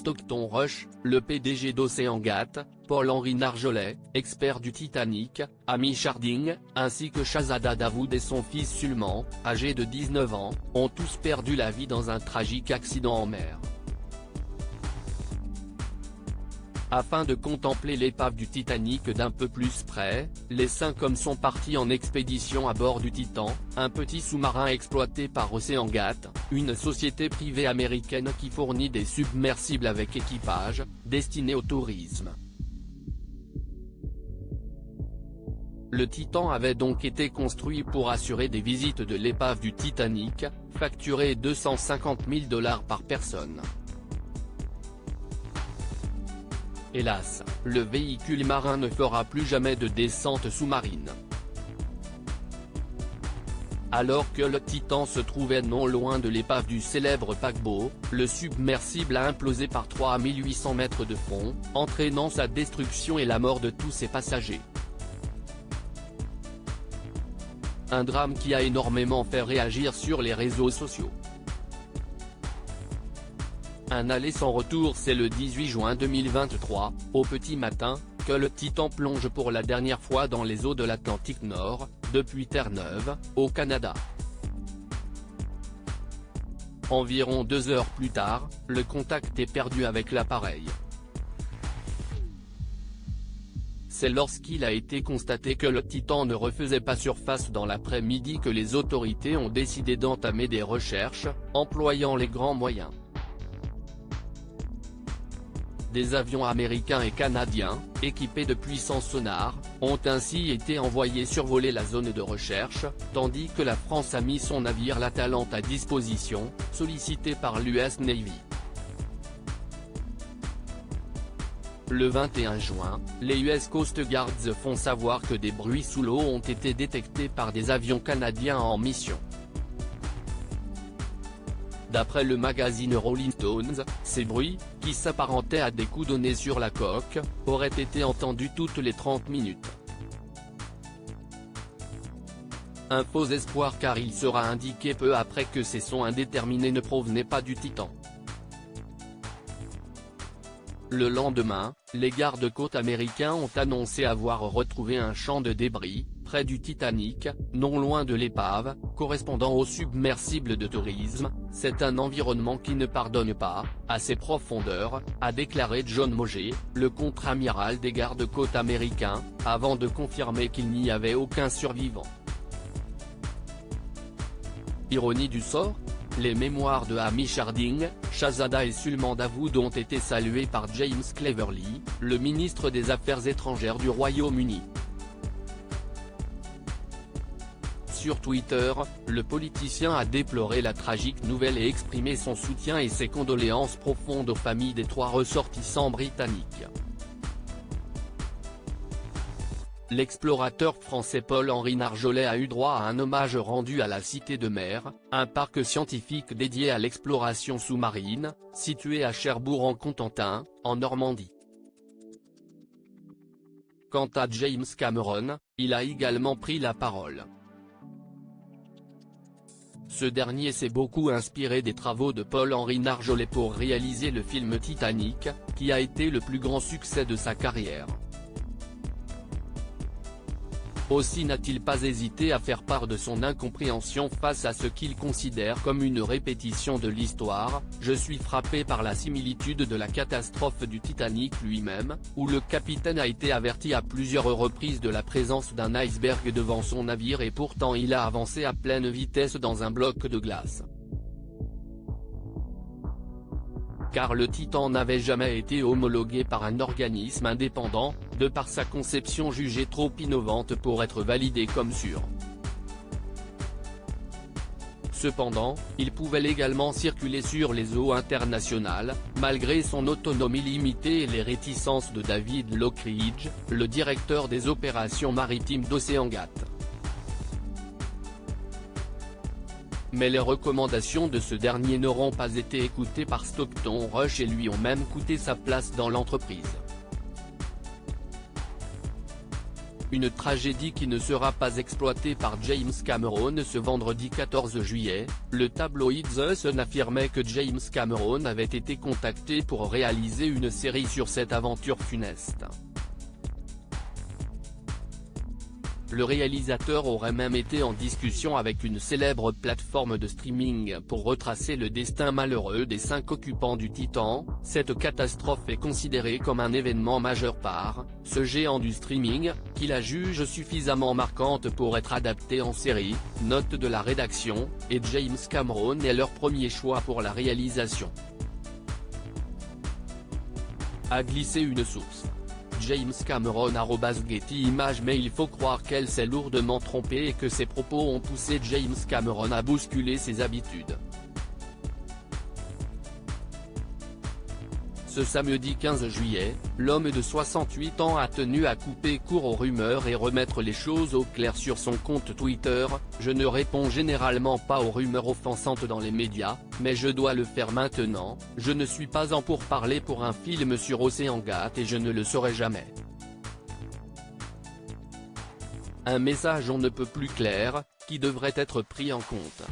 Stockton Rush, le PDG d'Oceangate, Paul-Henri Narjolet, expert du Titanic, Hamish Harding, ainsi que Shahzada Dawood et son fils Sulman, âgé de 19 ans, ont tous perdu la vie dans un tragique accident en mer. Afin de contempler l'épave du Titanic d'un peu plus près, les 5 hommes sont partis en expédition à bord du Titan, un petit sous-marin exploité par Oceangate, une société privée américaine qui fournit des submersibles avec équipage, destinés au tourisme. Le Titan avait donc été construit pour assurer des visites de l'épave du Titanic, facturées 250 000 $ par personne. Hélas, le véhicule marin ne fera plus jamais de descente sous-marine. Alors que le Titan se trouvait non loin de l'épave du célèbre paquebot, le submersible a implosé par 3800 mètres de fond, entraînant sa destruction et la mort de tous ses passagers. Un drame qui a énormément fait réagir sur les réseaux sociaux. Un aller sans retour. C'est le 18 juin 2023, au petit matin, que le Titan plonge pour la dernière fois dans les eaux de l'Atlantique Nord, depuis Terre-Neuve, au Canada. Environ 2 heures plus tard, le contact est perdu avec l'appareil. C'est lorsqu'il a été constaté que le Titan ne refaisait pas surface dans l'après-midi que les autorités ont décidé d'entamer des recherches, employant les grands moyens. Des avions américains et canadiens, équipés de puissants sonars, ont ainsi été envoyés survoler la zone de recherche, tandis que la France a mis son navire l'Atalante à disposition, sollicité par l'US Navy. Le 21 juin, les US Coast Guards font savoir que des bruits sous l'eau ont été détectés par des avions canadiens en mission. D'après le magazine Rolling Stones, ces bruits, qui s'apparentaient à des coups donnés sur la coque, auraient été entendus toutes les 30 minutes. Un faux espoir car il sera indiqué peu après que ces sons indéterminés ne provenaient pas du Titan. Le lendemain, les gardes-côtes américains ont annoncé avoir retrouvé un champ de débris, près du Titanic, non loin de l'épave, correspondant au submersible de tourisme. C'est un environnement qui ne pardonne pas, à ses profondeurs, a déclaré John Moget, le contre-amiral des gardes-côtes américains, avant de confirmer qu'il n'y avait aucun survivant. Ironie du sort ? Les mémoires de Hamish Harding, Shahzada et Sulman Dawood ont été salués par James Cleverly, le ministre des Affaires étrangères du Royaume-Uni. Sur Twitter, le politicien a déploré la tragique nouvelle et exprimé son soutien et ses condoléances profondes aux familles des 3 ressortissants britanniques. L'explorateur français Paul-Henri Narjolet a eu droit à un hommage rendu à la Cité de Mer, un parc scientifique dédié à l'exploration sous-marine, situé à Cherbourg-en-Cotentin, en Normandie. Quant à James Cameron, il a également pris la parole. Ce dernier s'est beaucoup inspiré des travaux de Paul-Henri Narjolet pour réaliser le film Titanic, qui a été le plus grand succès de sa carrière. Aussi n'a-t-il pas hésité à faire part de son incompréhension face à ce qu'il considère comme une répétition de l'histoire. Je suis frappé par la similitude de la catastrophe du Titanic lui-même, où le capitaine a été averti à plusieurs reprises de la présence d'un iceberg devant son navire et pourtant il a avancé à pleine vitesse dans un bloc de glace. Car le Titan n'avait jamais été homologué par un organisme indépendant, de par sa conception jugée trop innovante pour être validée comme sûre. Cependant, il pouvait légalement circuler sur les eaux internationales, malgré son autonomie limitée et les réticences de David Lockridge, le directeur des opérations maritimes d'Oceangate. Mais les recommandations de ce dernier n'auront pas été écoutées par Stockton Rush et lui ont même coûté sa place dans l'entreprise. Une tragédie qui ne sera pas exploitée par James Cameron. Ce vendredi 14 juillet, le tabloïd The Sun affirmait que James Cameron avait été contacté pour réaliser une série sur cette aventure funeste. Le réalisateur aurait même été en discussion avec une célèbre plateforme de streaming pour retracer le destin malheureux des 5 occupants du Titan. Cette catastrophe est considérée comme un événement majeur par ce géant du streaming, qui la juge suffisamment marquante pour être adaptée en série. Note de la rédaction, et James Cameron est leur premier choix pour la réalisation, a glissé une source. James Cameron @Getty Images. Mais il faut croire qu'elle s'est lourdement trompée et que ses propos ont poussé James Cameron à bousculer ses habitudes. Ce samedi 15 juillet, l'homme de 68 ans a tenu à couper court aux rumeurs et remettre les choses au clair sur son compte Twitter. Je ne réponds généralement pas aux rumeurs offensantes dans les médias, mais je dois le faire maintenant. Je ne suis pas en pourparlers pour un film sur OceanGate et je ne le serai jamais. Un message on ne peut plus clair, qui devrait être pris en compte.